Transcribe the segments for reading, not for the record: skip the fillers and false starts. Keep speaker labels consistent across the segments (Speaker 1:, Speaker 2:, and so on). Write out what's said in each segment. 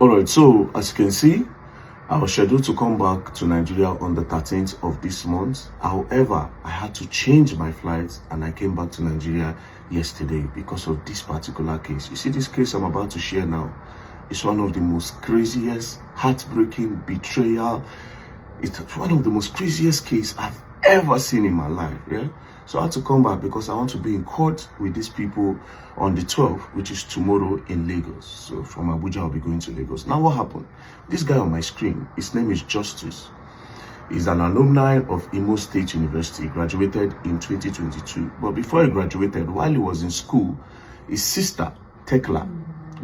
Speaker 1: All right, so as you can see, I was scheduled to come back to Nigeria on the 13th of this month. However, I had to change my flights and I came back to Nigeria yesterday because of this particular case. You see, this case I'm about to share now is one of the most craziest, heartbreaking betrayal. It's one of the most craziest cases I've ever seen in my life. Yeah. So I had to come back because I want to be in court with these people on the 12th, which is tomorrow in Lagos. So from Abuja, I'll be going to Lagos. Now what happened? This guy on my screen, his name is Justice. He's an alumni of Imo State University, graduated in 2022. But before he graduated, while he was in school, his sister, Tekla,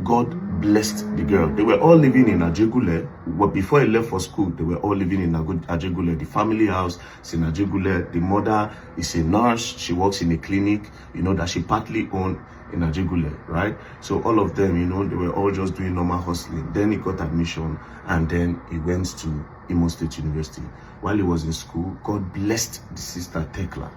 Speaker 1: God blessed the girl. They were all living in Ajegule. But before he left for school, they were all living in Ajegule. The family house is in Ajegule. The mother is a nurse. She works in a clinic, that she partly owned in Ajegule, right? So all of them, they were all just doing normal hustling. Then he got admission and then he went to Imo State University. While he was in school, God blessed the sister Tekla.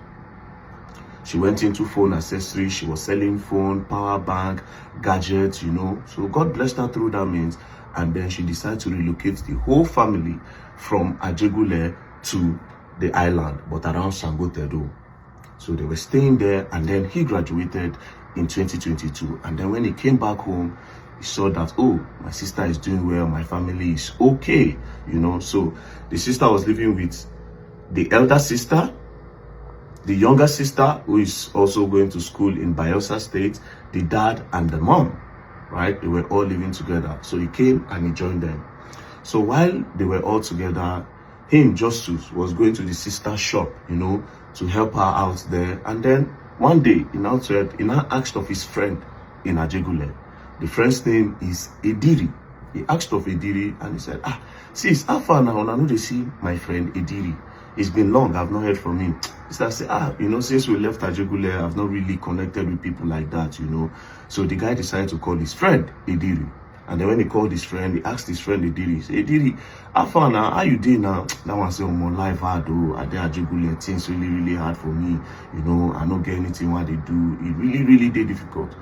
Speaker 1: She went into phone accessories. She was selling phone, power bank, gadgets, So God blessed her through that means. And then she decided to relocate the whole family from Ajegule to the island, but around Sangotedo. So they were staying there, and then he graduated in 2022. And then when he came back home, he saw that, oh, my sister is doing well, my family is okay, So the sister was living with the elder sister, the younger sister, who is also going to school in Bayelsa State, the dad and the mom, right? They were all living together. So he came and he joined them. So while they were all together, him, Justice, was going to the sister's shop, to help her out there. And then one day, he now asked of his friend in Ajegule. The friend's name is Ediri. He asked of Ediri and he said, sis, how far now? I know they see my friend Ediri. It's been long, I've not heard from him. He said, since we left Ajegule, I've not really connected with people like that, So the guy decided to call his friend, Ediri. And then when he called his friend, he asked his friend Ediri, he said, Ediri, how far now? How you doing now? That one said, my life hard, I did Ajegule, things really, really hard for me. I don't get anything what they do. It really, really did difficult.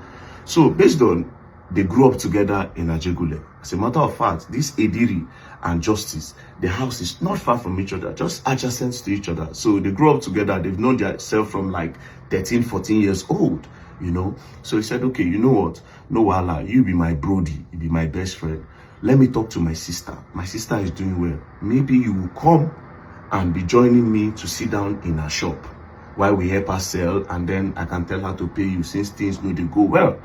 Speaker 1: So based on, they grew up together in Ajegule. As a matter of fact, this Ediri and Justice, the house is not far from each other, just adjacent to each other. So they grew up together. They've known themselves from like 13, 14 years old, So he said, okay, you know what? No, Wala, you be my brody, you be my best friend. Let me talk to my sister. My sister is doing well. Maybe you will come and be joining me to sit down in her shop while we help her sell, and then I can tell her to pay you since things they go well,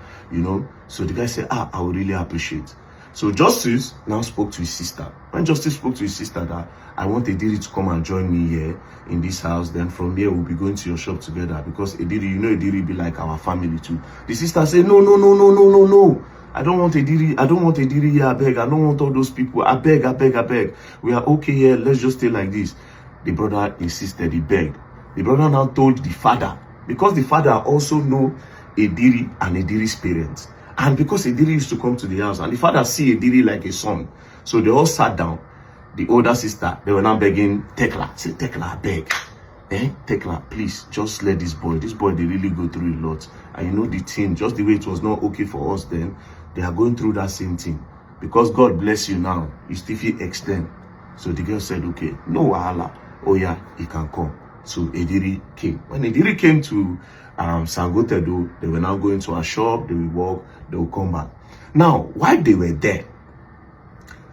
Speaker 1: So the guy said, I would really appreciate. So Justice now spoke to his sister. When Justice spoke to his sister that I want Ediri to come and join me here in this house, then from here we'll be going to your shop together, because Ediri, Ediri be like our family too. The sister said, no. I don't want Ediri here, I beg. I don't want all those people. I beg. We are okay here. Let's just stay like this. The brother insisted, he begged. The brother now told the father, because the father also know Ediri and Ediri's parents. And because Ediri used to come to the house, and the father see Ediri like a son. So they all sat down. The older sister, they were now begging Tekla. Say, Tekla, I beg. Tekla, please, just let this boy. This boy, they really go through a lot. And the thing, just the way it was not okay for us then, they are going through that same thing. Because God bless you now, you still feel extend. So the girl said, okay, no wahala. Oh yeah, he can come. So Ediri came. When Ediri came to Sangotedo, they were now going to a shop, they will walk, they will come back. Now, while they were there,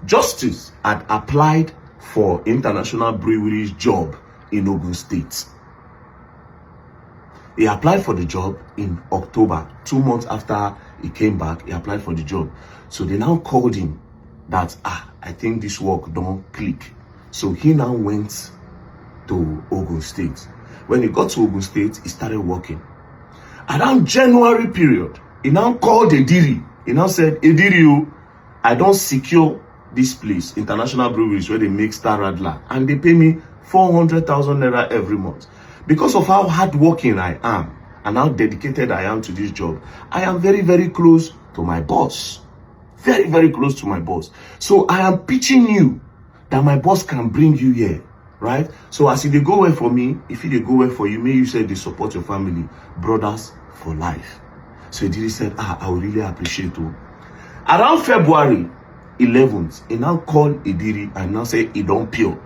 Speaker 1: Justice had applied for International Brewery's job in Ogun State. He applied for the job in October, 2 months after he came back, he applied for the job. So they now called him that, I think this work don't click. So he now went to Ogun State. When he got to Ogun State, he started working. Around January period, he now called Ediri. He now said, Ediri, I don't secure this place, International Breweries, where they make Star Radler, and they pay me 400,000 naira every month. Because of how hardworking I am and how dedicated I am to this job, I am very, very close to my boss. Very, very close to my boss. So I am pitching you that my boss can bring you here, right? So as if they go well for me, if they go well for you, may you say they support your family. Brothers for life. So Ediri said, I would really appreciate you. Around February, 11th, he now called Ediri and now say he don't pure.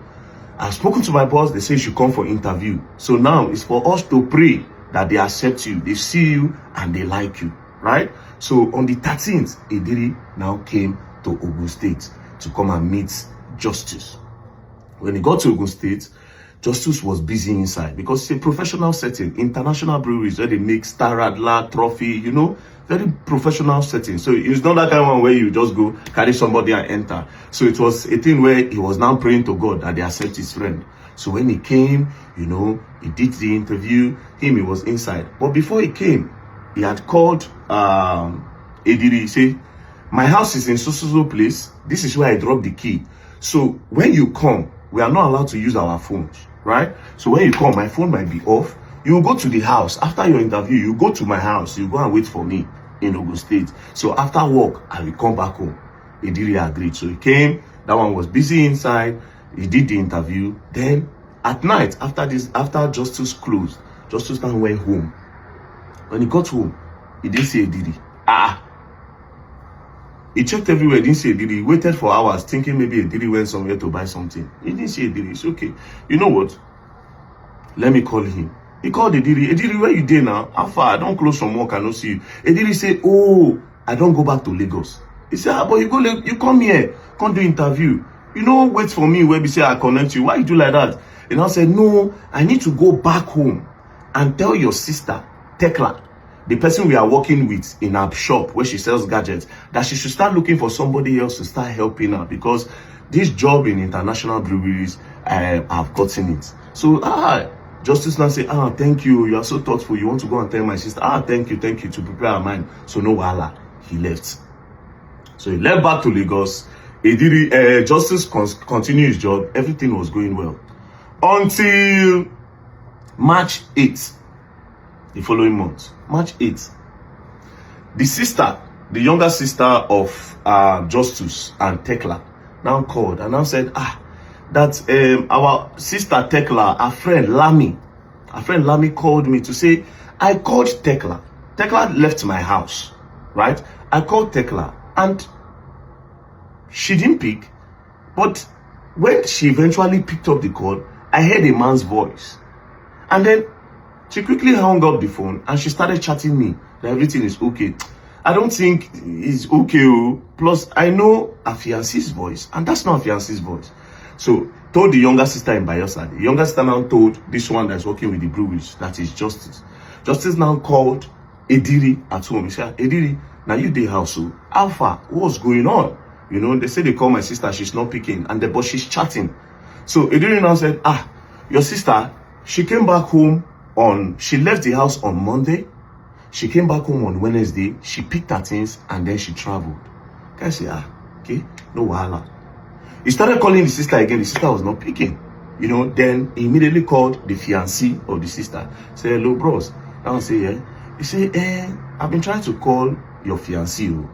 Speaker 1: I've spoken to my boss, they say you should come for interview. So now it's for us to pray that they accept you, they see you, and they like you, right? So on the 13th, Ediri now came to Ogun State to come and meet Justice. When he got to Ogun State, Justice was busy inside because it's a professional setting, international breweries where they make Star Radler, Trophy, you know, very professional setting. So it's not that kind of one where you just go carry somebody and enter. So it was a thing where he was now praying to God that they accept his friend. So when he came, you know, he did the interview, he was inside. But before he came, he had called Ediri, say, my house is in so place. This is where I dropped the key. So when you come, we are not allowed to use our phones, right? So when you come, my phone might be off. You will go to the house. After your interview, you go to my house. You go and wait for me in Ogun State. So after work, I will come back home. Ediri agreed. So he came. That one was busy inside. He did the interview. Then at night, after Justice closed, Justice now went home. When he got home, he didn't see Ediri. He checked everywhere, didn't see Ediri. He waited for hours, thinking maybe Ediri went somewhere to buy something. He didn't see Ediri. It's okay. You know what? Let me call him. He called Ediri. Ediri, where you there now? How far? I don't close from work, I don't see you. Ediri said, oh, I don't go back to Lagos. He said, but you come here, come do interview. You know, wait for me where we say I connect you. Why you do like that? And I said, no, I need to go back home and tell your sister, Tekla, the person we are working with in our shop where she sells gadgets, that she should start looking for somebody else to start helping her, because this job in international breweries, I've gotten it. So Justice now say, thank you, you are so thoughtful, you want to go and tell my sister, thank you, to prepare her mind. So no wahala, he left. So he left back to Lagos. Ediri, Justice continued his job, everything was going well. Until March 8th, the following month, March 8th, the sister, the younger sister of Justice and Tekla, now called and now said, that our sister Tekla, our friend Lami called me to say, I called Tekla. Tekla left my house, right? I called Tekla and she didn't pick, but when she eventually picked up the call, I heard a man's voice. And then she quickly hung up the phone and she started chatting me that everything is okay. I don't think it's okay. Plus, I know a fiancé's voice, and that's not a fiancé's voice. So, told the younger sister in Bayelsa. The younger sister now told this one that's working with the breweries, that is Justice. Justice now called Ediri at home. He said, Ediri, now you the house, so Alpha, what's going on? You know, they say they call my sister, she's not picking, but she's chatting. So Ediri now said, your sister, she came back home she left the house on Monday. She came back home on Wednesday. She picked her things and then she traveled. Guy say, okay, no wahala. He started calling the sister again. The sister was not picking. You know, then he immediately called the fiancé of the sister. Say, hello, bros. I will say, yeah. He say, I've been trying to call your fiancé.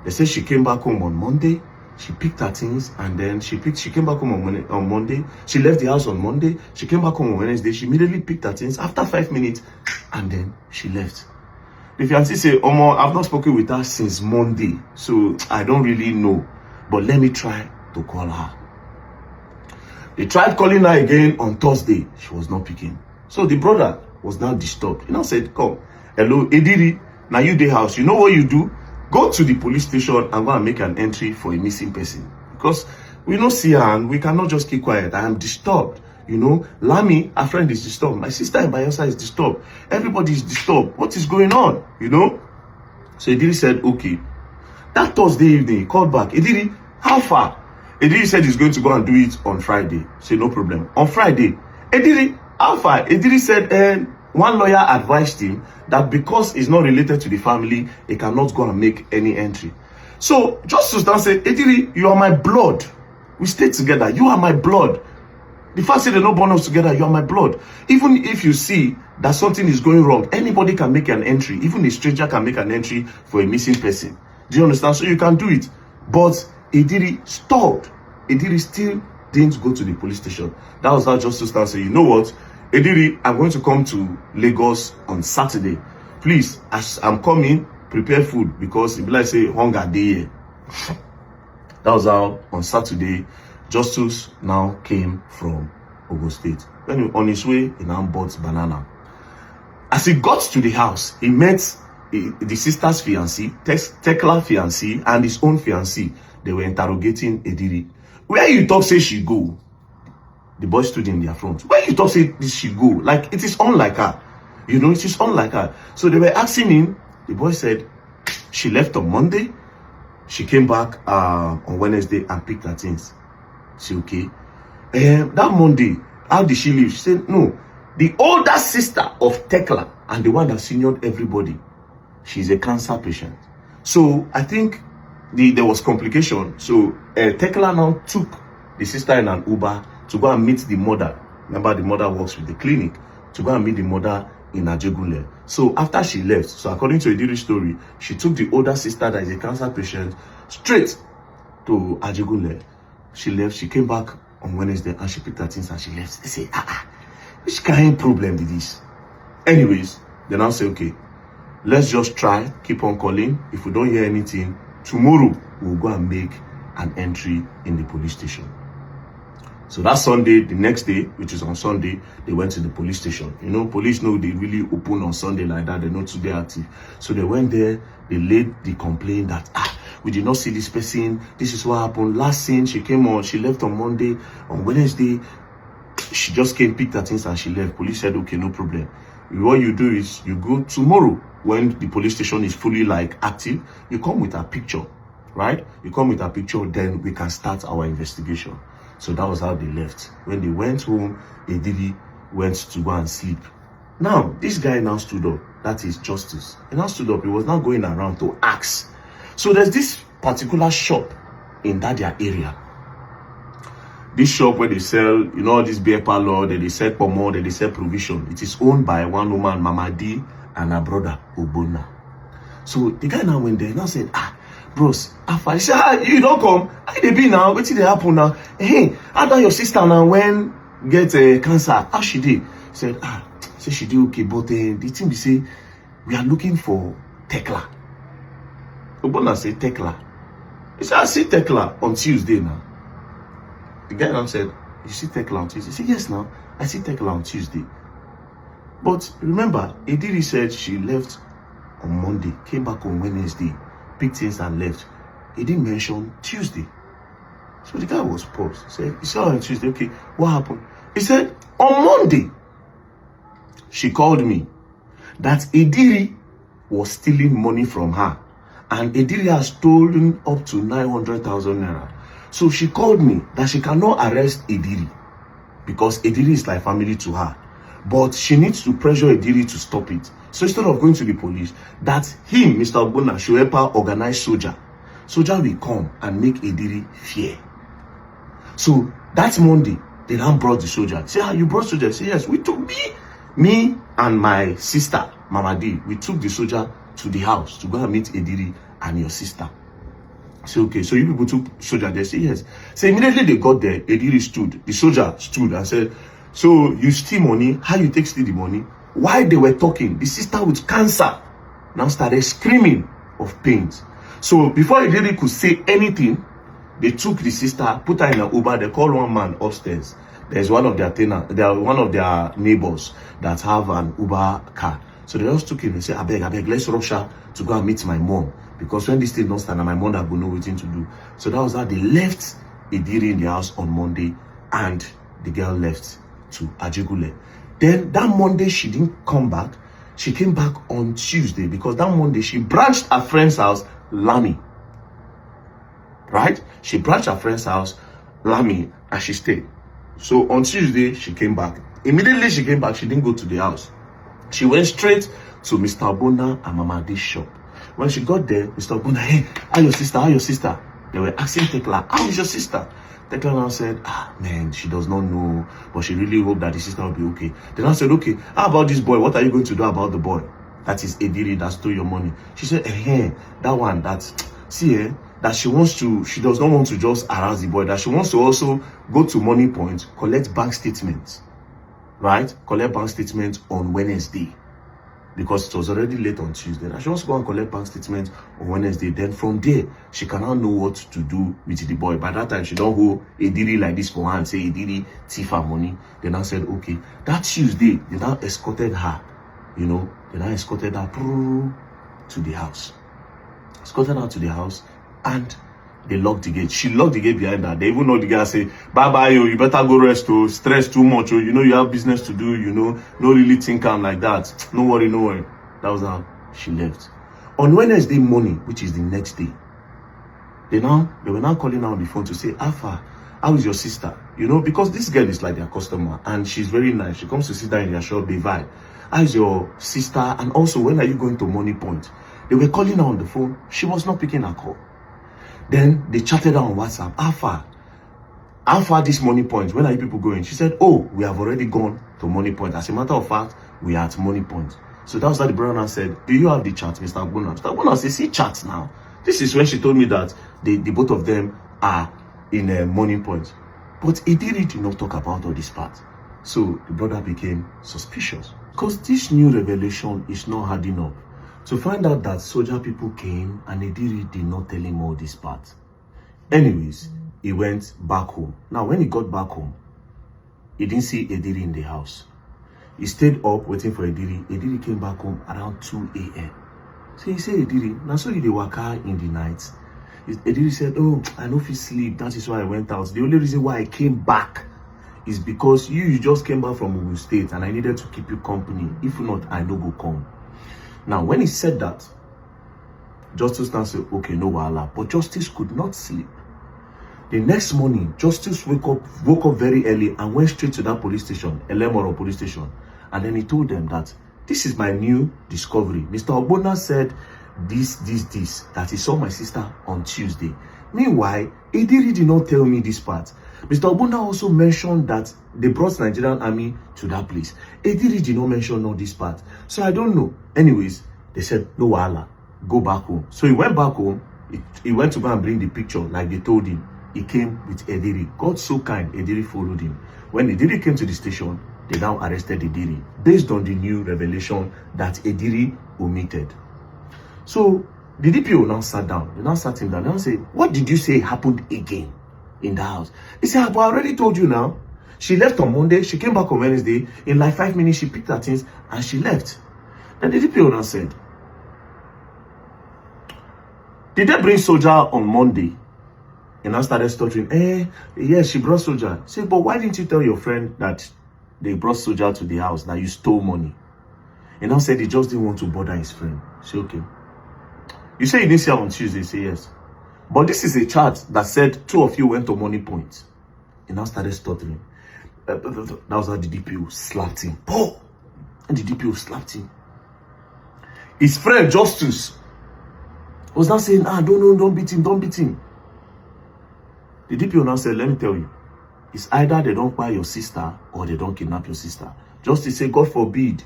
Speaker 1: They say she came back home on Monday. She picked her things and then she came back home on Monday. She left the house on Monday. She came back home on Wednesday. She immediately picked her things after 5 minutes and then she left. The fiancé say, Omo, I've not spoken with her since Monday, so I don't really know. But let me try to call her. They tried calling her again on Thursday. She was not picking. So the brother was now disturbed. He now said, come, hello, Ediri, now you the house. You know what you do? Go to the police station and go and make an entry for a missing person. Because we don't see her and we cannot just keep quiet. I am disturbed. You know, Lami, our friend, is disturbed. My sister in Bayelsa is disturbed. Everybody is disturbed. What is going on? You know? So Ediri said, okay. That Thursday evening, he called back. Ediri, how far? Ediri said he's going to go and do it on Friday. Say, no problem. On Friday, Ediri, how far? Ediri said, one lawyer advised him that because he's not related to the family, he cannot go and make any entry. So Justice now said, Ediri, you are my blood. We stay together. You are my blood. The fact that they don't born us together, you are my blood. Even if you see that something is going wrong, anybody can make an entry. Even a stranger can make an entry for a missing person. Do you understand? So you can do it. But Ediri stopped. Ediri still didn't go to the police station. That was how Justice now said, you know what? Ediri, I'm going to come to Lagos on Saturday. Please, as I'm coming, prepare food because it be like say hunger day here. That was how on Saturday, Justice now came from Ogun State. When on his way, he now bought banana. As he got to the house, he met the sister's fiancé, Tekla fiancé, and his own fiancé. They were interrogating Ediri. Where you talk say she go? The boy stood in their front. Where you talk say this she go? Like, it is unlike her. You know, it is unlike her. So they were asking him. The boy said she left on Monday. She came back on Wednesday and picked her things. She okay. That Monday, how did she leave? She said, no. The older sister of Tekla and the one that seniored everybody, she's a cancer patient. So I think there was complication. So Tekla now took the sister in an Uber to go and meet the mother. Remember, the mother works with the clinic. To go and meet the mother in Ajegunle. So after she left, so according to Ediri's story, she took the older sister that is a cancer patient straight to Ajegunle. She left. She came back on Wednesday and she picked her things and she left. They say, which kind of problem is this? Anyways, they now say, okay, let's just try, keep on calling. If we don't hear anything, tomorrow we'll go and make an entry in the police station. So that Sunday, the next day, which is on Sunday, they went to the police station. You know, police know they really open on Sunday like that. They're not too active. So they went there, they laid the complaint that, we did not see this person. This is what happened. Last scene, she came on, she left on Monday. On Wednesday, she just came, picked her things and she left. Police said, okay, no problem. What you do is you go tomorrow when the police station is fully like active, you come with a picture, right? You come with a picture, then we can start our investigation. So that was how they left. When they went home, Ediri went to go and sleep. Now, this guy now stood up. That is Justice. He now stood up. He was now going around to ask. So there's this particular shop in that their area. This shop where they sell, you know, all this beer parlor, that they sell pomo, that they sell provision. It is owned by one woman, Mama D, and her brother, Obona. So the guy now went there and now said, bros, I said, you don't come. How they be now? What did they happen now? Hey, how about your sister now when get cancer? How she did? He said, say she did okay, but the thing we say, we are looking for Tekla. Obona said, Tekla. He said, I see Tekla on Tuesday now. The guy now said, you see Tekla on Tuesday? He said, yes now, I see Tekla on Tuesday. But remember, Ediri said she left on Monday, came back on Wednesday, picked things and left. He didn't mention Tuesday. So the guy was paused. He said, you saw her on Tuesday, okay, what happened? He said, on Monday, she called me that Ediri was stealing money from her. And Ediri has stolen up to 900,000 naira. So she called me that she cannot arrest Ediri because Ediri is like family to her. But she needs to pressure Ediri to stop it. So instead of going to the police, that him, Mr. Obona, should help her organize soldier. Soldier will come and make Ediri fear. So that Monday, they now brought the soldier. Say, you brought soldier? Say, yes, we took me and my sister, Mama D, we took the soldier to the house to go and meet Ediri and your sister. Say, okay, so you people took soldier there? Say, yes. So immediately they got there, Ediri stood, the soldier stood and said, so you steal money, how you take steal the money? While they were talking, the sister with cancer now started screaming of pains. So before Ediri could say anything, they took the sister, put her in an Uber, they called one man upstairs. There's one of their one of their neighbors that have an Uber car. So they just took him and said, I beg, let's rush her to go and meet my mom. Because when this thing don't stand, my mother will know what to do. So that was how they left Ediri in the house on Monday, and the girl left to Ajegunle. Then that Monday, she didn't come back. She came back on Tuesday because that Monday, she branched her friend's house, Lami. Right? She branched her friend's house, Lami, and she stayed. So on Tuesday, she came back. Immediately she came back, she didn't go to the house. She went straight to Mr. Obona and Mama D's shop. When she got there, Mr. Obona, hey, how your sister? How your sister? They were asking Tekla, how is your sister? Tekla now said, man, she does not know, but she really hoped that the sister will be okay. Then I said, okay, how about this boy? What are you going to do about the boy? That is Ediri that stole your money. She said, that one, that she does not want to just harass the boy, that she wants to also go to Money Point, collect bank statements, right? Collect bank statements on Wednesday. because it was already late on Tuesday. Now she wants to go and collect bank statement on Wednesday. Then from there, she cannot know what to do with the boy. By that time, she don't hold Ediri like this for her and say Ediri thief her money. They now said, okay, that Tuesday, they now escorted her, they now escorted her to the house. Escorted her to the house and they locked the gate. She locked the gate behind her. They even know the guy say, bye-bye, you better go rest, stress too much, you have business to do, no really think I'm like that. No worry. That was how she left. On Wednesday morning, which is the next day, they were now calling her on the phone to say, Alpha, how is your sister? Because this girl is like their customer and she's very nice. She comes to sit down in their shop, they vibe. How is your sister? And also, when are you going to Money Point? They were calling her on the phone. She was not picking her call. Then they chatted her on WhatsApp. How far this Money Point? When are you people going? She said, oh, we have already gone to Money Point. As a matter of fact, we are at Money Point. So that was how the brother said, do you have the chat, Mr. Agbona? Mr. Agbona said, see chat now. This is when she told me that the both of them are in a Money Point. But Ediri did not talk about all this part. So the brother became suspicious. Because this new revelation is not adding up. To find out that soldier people came and Ediri did not tell him all this part. Anyways, he went back home. Now, when he got back home, he didn't see Ediri in the house. He stayed up waiting for Ediri. Ediri came back home around 2 a.m. So he said, Ediri, now so did they waka in the night? Ediri said, oh, I know if you sleep. That is why I went out. The only reason why I came back is because you just came back from Ogun State and I needed to keep you company. If not, I no go come. Now, when he said that, Justice now said, okay, no wahala. But Justice could not sleep. The next morning, Justice woke up very early and went straight to that police station, Elemoro police station. And then he told them that this is my new discovery. Mr. Ogbonna said this, that he saw my sister on Tuesday. Meanwhile, Ediri did not tell me this part. Mr. Ogbonna also mentioned that they brought Nigerian army to that place. Ediri did not mention all this part. So I don't know. Anyways, they said, no wahala, go back home. So he went back home. He went to go and bring the picture like they told him. He came with Ediri. God so kind, Ediri followed him. When Ediri came to the station, they now arrested Ediri based on the new revelation that Ediri omitted. So the DPO now sat down. They now sat him down. They now said, what did you say happened again in the house? He said, but I already told you now. She left on Monday. She came back on Wednesday. In like 5 minutes, she picked her things and she left. Then the DPO now said, did they bring soldier on Monday? And I started stuttering. Yes, she brought soldier. Say, but why didn't you tell your friend that they brought soldier to the house, that you stole money? And I said he just didn't want to bother his friend. Say, okay. You say you didn't see her on Tuesday. Say, yes. But this is a chart that said 2 of you went to Money Point. And I started stuttering. That was how the DPO slapped him. Oh! And the DPO slapped him. His friend, Justice, was now saying, don't beat him. The DPO now said, let me tell you, it's either they don't buy your sister or they don't kidnap your sister. Justice said, God forbid,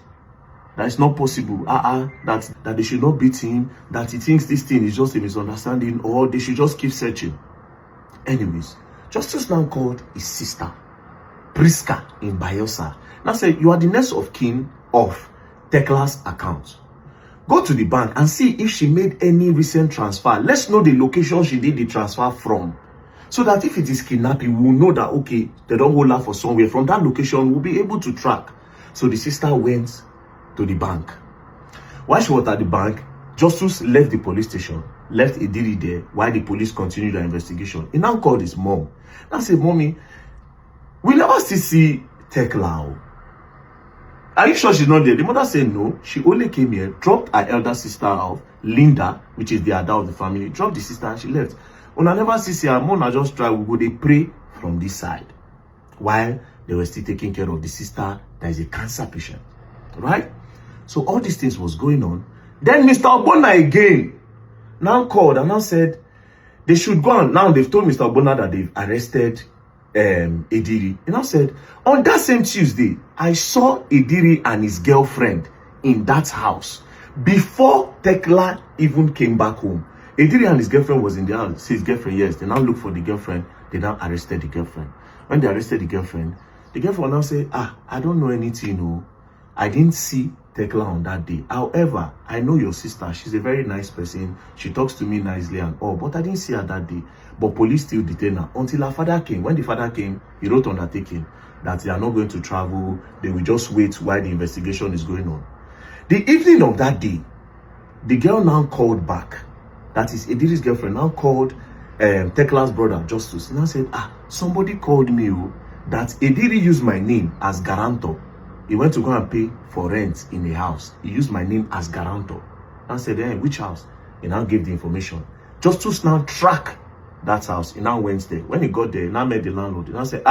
Speaker 1: that is not possible. That they should not beat him, that he thinks this thing is just a misunderstanding, or they should just keep searching. Anyways, Justice now called his sister, Priska in Bayelsa. Now said, you are the next of kin of Tekla's account. Go to the bank and see if she made any recent transfer. Let's know the location she did the transfer from. So that if it is kidnapping, we will know that, okay, they don't hold her for somewhere. From that location, we'll be able to track. So the sister went to the bank. While she was at the bank, Justice left the police station, left Ediri there while the police continued their investigation. He now called his mom. Now said, Mommy, we never still see Tekla. Are you sure she's not there? The mother said no. She only came here, dropped her elder sister off, Linda, which is the adult of the family, dropped the sister and she left. When I never see her, Mona just try, we go, they pray from this side. While they were still taking care of the sister that is a cancer patient. Right? So all these things was going on. Then Mr. Ogbonna again now called and now said they should go on. Now they've told Mr. Ogbonna that they've arrested Ediri. He now said, on that same Tuesday, I saw Ediri and his girlfriend in that house before Tekla even came back home. Ediri and his girlfriend was in the house. His girlfriend, yes. They now looked for the girlfriend. They now arrested the girlfriend. When they arrested the girlfriend now said, I don't know anything. No, I didn't see Tekla on that day. However, I know your sister. She's a very nice person. She talks to me nicely and all, but I didn't see her that day. But police still detained her until her father came. When the father came, he wrote undertaking that they are not going to travel. They will just wait while the investigation is going on. The evening of that day, the girl now called back. That is Ediri's girlfriend now called Tekla's brother, Justus. Now said, somebody called me that Ediri used my name as guarantor. He went to go and pay for rent in a house. He used my name as guarantor. I said, which house? He now gave the information. Justus now track that house. He now went there. When he got there, he now met the landlord. He now said,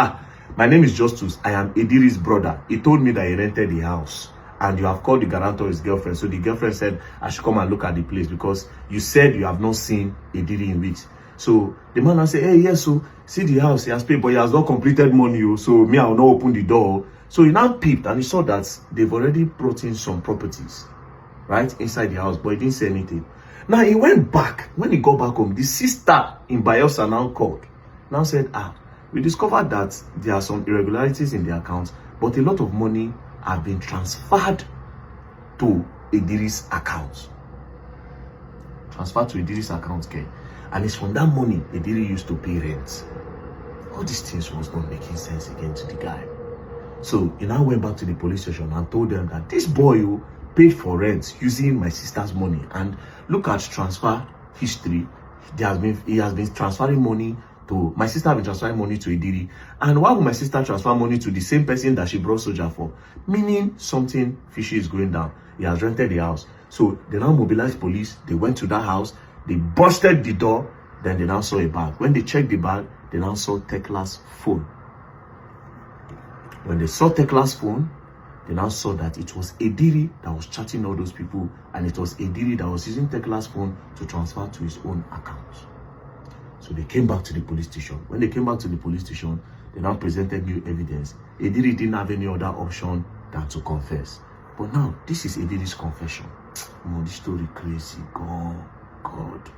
Speaker 1: my name is Justus. I am Ediri's brother. He told me that he rented the house. And you have called the guarantor his girlfriend. So the girlfriend said, I should come and look at the place because you said you have not seen Ediri in weeks. So the man now said, yes, so see the house, he has paid, but he has not completed money. So me, I will not open the door. So he now peeped and he saw that they've already brought in some properties, right, inside the house, but he didn't say anything. Now he went back. When he got back home, the sister in Bayelsa now called. Now said, we discovered that there are some irregularities in the account, but a lot of money have been transferred to Ediri's account. Transferred to Ediri's account, okay? And it's from that money Ediri used to pay rent. All these things was not making sense again to the guy. So he now went back to the police station and told them that this boy paid for rent using my sister's money. And look at transfer history. He has been transferring money to my sister. Has been transferring money to Ediri. And why would my sister transfer money to the same person that she brought soldier for? Meaning something fishy is going down. He has rented the house. So they now mobilized police. They went to that house. They busted the door. Then they now saw a bag. When they checked the bag, they now saw Tekla's phone. When they saw Tekla's phone, they now saw that it was Ediri that was chatting all those people, and it was Ediri that was using Tekla's phone to transfer to his own account. So they came back to the police station. When they came back to the police station, they now presented new evidence. Ediri didn't have any other option than to confess. But now, this is Ediri's confession. This story crazy. God.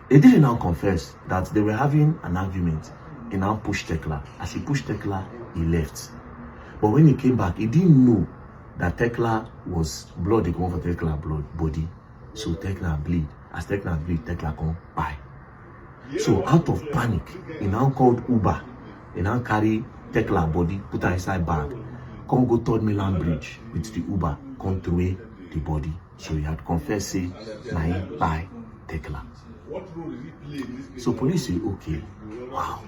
Speaker 1: Ediri now confessed that they were having an argument. He now pushed Tekla. As he pushed Tekla, he left. But when he came back, he didn't know that Tekla was blood. They come for Tekla body. So Tekla bleed. As Tekla bleed, Tekla come by. So out of panic, he now called Uber. He now carry Tekla body, put her inside bag. Come go Third Mainland Bridge with the Uber. Come throw away the body. So he had confessed, say, na him by Tekla. So police say, okay, wow.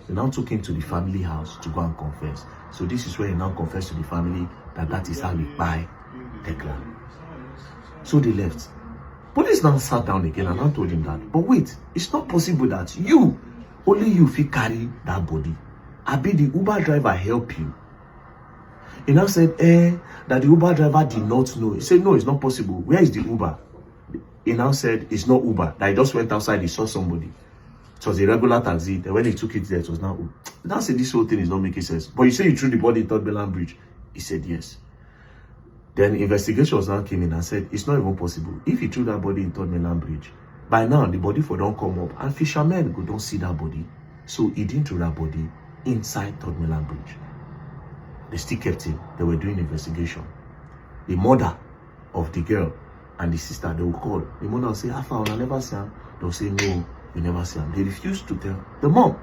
Speaker 1: They now took him to the family house to go and confess. So this is where he now confessed to the family that is how he buy Tekla. So they left. Police now sat down again and I told him that, but wait, it's not possible that only you fit carry that body. I be the Uber driver help you. He now said, that the Uber driver did not know. He said, no, it's not possible. Where is the Uber? He now said, it's not Uber. That he just went outside, he saw somebody. It was a regular taxi. Then when he took it there, it was now. He now said, this whole thing is not making sense. But you say you threw the body in Third Mainland Bridge. He said, yes. Then investigations now came in and said, it's not even possible. If he threw that body in Third Mainland Bridge, by now the body for don't come up. And fishermen go don't see that body. So he didn't throw that body inside Third Mainland Bridge. They still kept him. They were doing investigation. The mother of the girl and the sister, they will call. The mother will say, I never see him. They'll say, no, you never see him. They refuse to tell the mom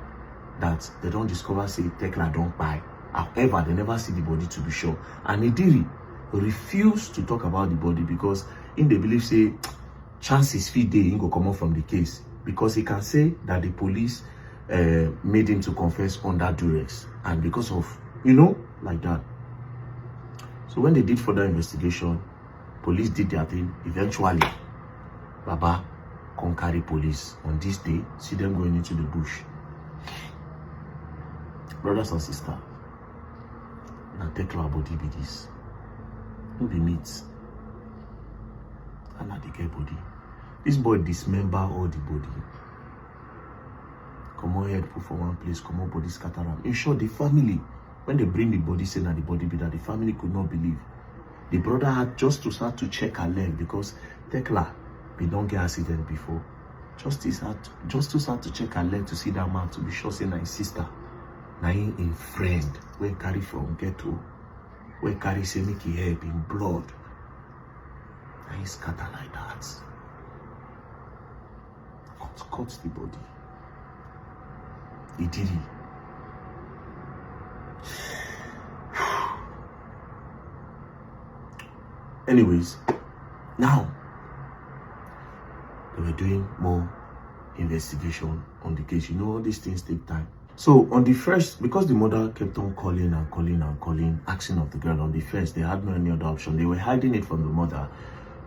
Speaker 1: that they don't discover, say, Tekla don't buy. However, they never see the body to be sure. And Ediri refused to talk about the body because in they believe, say, chances fit dey he go come out from the case. Because he can say that the police made him to confess under duress. And because of, like that. So when they did further investigation, police did their thing. Eventually, Baba come carry police on this day, see them going into the bush. Brothers and sisters, now take our body be this. No be meat. And now they get body. This boy dismember all the body. Come on head, put for one place, come on body scatter around. In short, the family, when they bring the body, say that the body be that, the family could not believe. The brother had just to start to check her leg because Tekla, we don't get accident before. Just to start to check her leg to see that man to be sure say na his sister, na him friend when carry from ghetto where carry say make him hair in blood. And he scatter like that. Cut the body. He did it. Anyways, now they were doing more investigation on the case. You know, all these things take time. So on the first, because the mother kept on calling and calling and calling, asking of the girl on the first, they had no any other option. They were hiding it from the mother,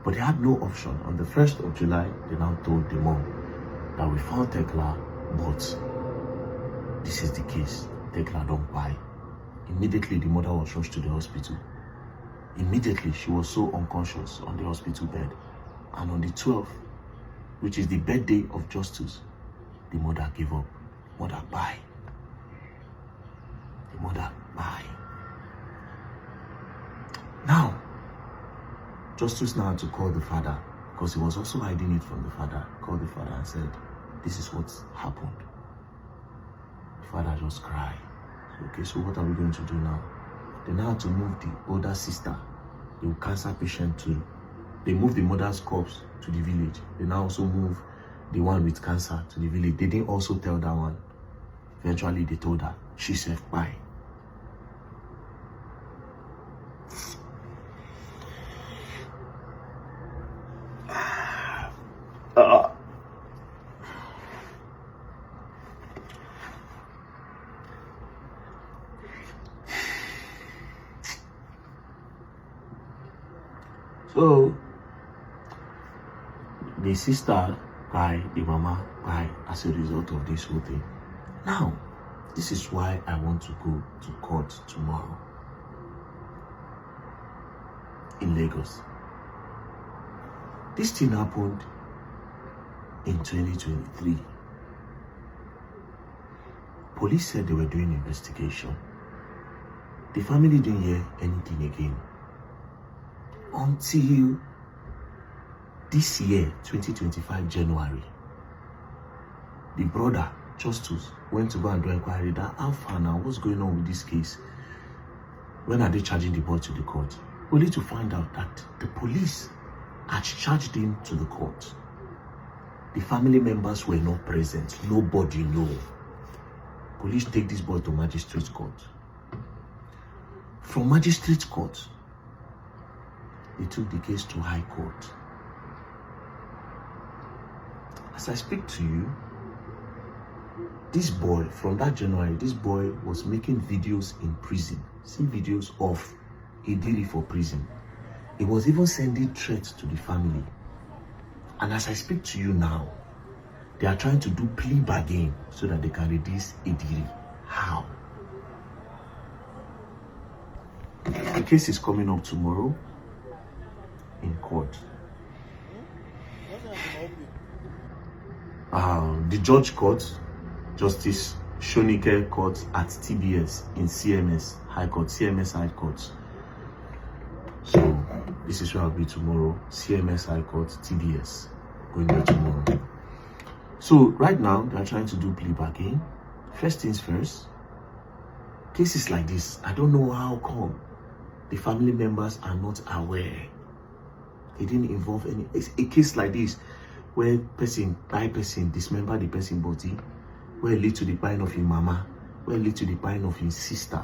Speaker 1: but they had no option. On the 1st of July, they now told the mom that we found Tekla, but this is the case. Tekla don't buy. Immediately, the mother was rushed to the hospital. Immediately, she was so unconscious on the hospital bed. And on the 12th, which is the birthday of Justice, the mother gave up. Mother bye. The mother bye. Now, Justice now had to call the father, because he was also hiding it from the father. Called the father and said, this is what happened. The father just cried. Okay, so what are we going to do now? They now had to move the older sister, the cancer patient, to. They moved the mother's corpse to the village. They now also move the one with cancer to the village. They didn't also tell that one. Eventually, they told her. She said, bye. So, the sister died, the mama died as a result of this whole thing. Now, this is why I want to go to court tomorrow in Lagos. This thing happened in 2023. Police said they were doing investigation. The family didn't hear anything again until this year, 2025 January. The brother, Justice, went to go and do inquiry that how far now, what's going on with this case? When are they charging the boy to the court? Only to find out that the police had charged him to the court. The family members were not present. Nobody knew. Police take this boy to magistrate court. From magistrate court, they took the case to High Court. As I speak to you, this boy, from that January, this boy was making videos in prison. See videos of Idiri for prison. He was even sending threats to the family. And as I speak to you now, they are trying to do plea bargain so that they can release Idiri. How? The case is coming up tomorrow in court. The judge court, Justice Shonike Court at TBS in CMS High Court, CMS High Court. So this is where I'll be tomorrow, CMS High Court, TBS, going there tomorrow. So right now, they're trying to do plea bargain. First things first, cases like this, I don't know how come the family members are not aware. They didn't involve any. A case like this, where person dismember the person body, where it lead to the dying of his mama, where it lead to the dying of his sister.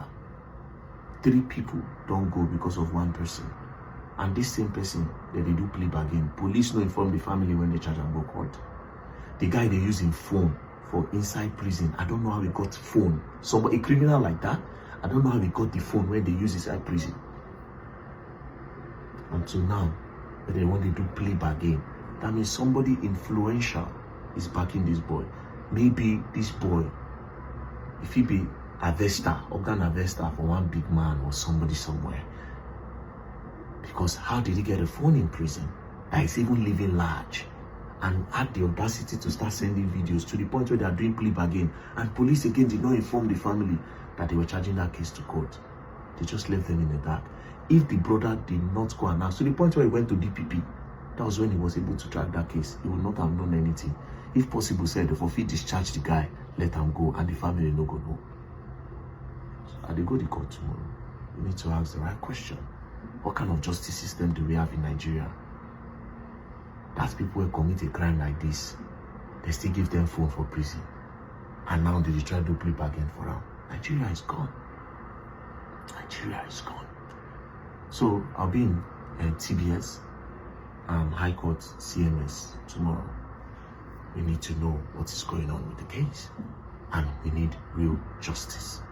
Speaker 1: 3 people don't go because of 1 person. And this same person, they do plea bargain. Police no inform the family when they charge and go court. The guy they using phone for inside prison. I don't know how he got phone. Somebody, a criminal like that, I don't know how he got the phone when they use inside prison. Until now, but they want to do plea bargain. That means somebody influential is backing this boy. Maybe this boy, if he be organ harvester for one big man or somebody somewhere. Because how did he get a phone in prison that is even living large and had the audacity to start sending videos to the point where they are doing plea bargain, and police again did not inform the family that they were charging that case to court. They just left them in the dark. If the brother did not go and ask, to the point where he went to DPP, that was when he was able to track that case. He would not have known anything. If possible, said, if he discharge the guy, let him go, and the family no go know. So I dey go to court tomorrow. we need to ask the right question. What kind of justice system do we have in Nigeria? That people who commit a crime like this, they still give them phone for prison. And now they try to do plea bargain for them. Nigeria is gone. Nigeria is gone. So I'll be in TBS, High Court, CMS tomorrow. We need to know what is going on with the case. And we need real justice.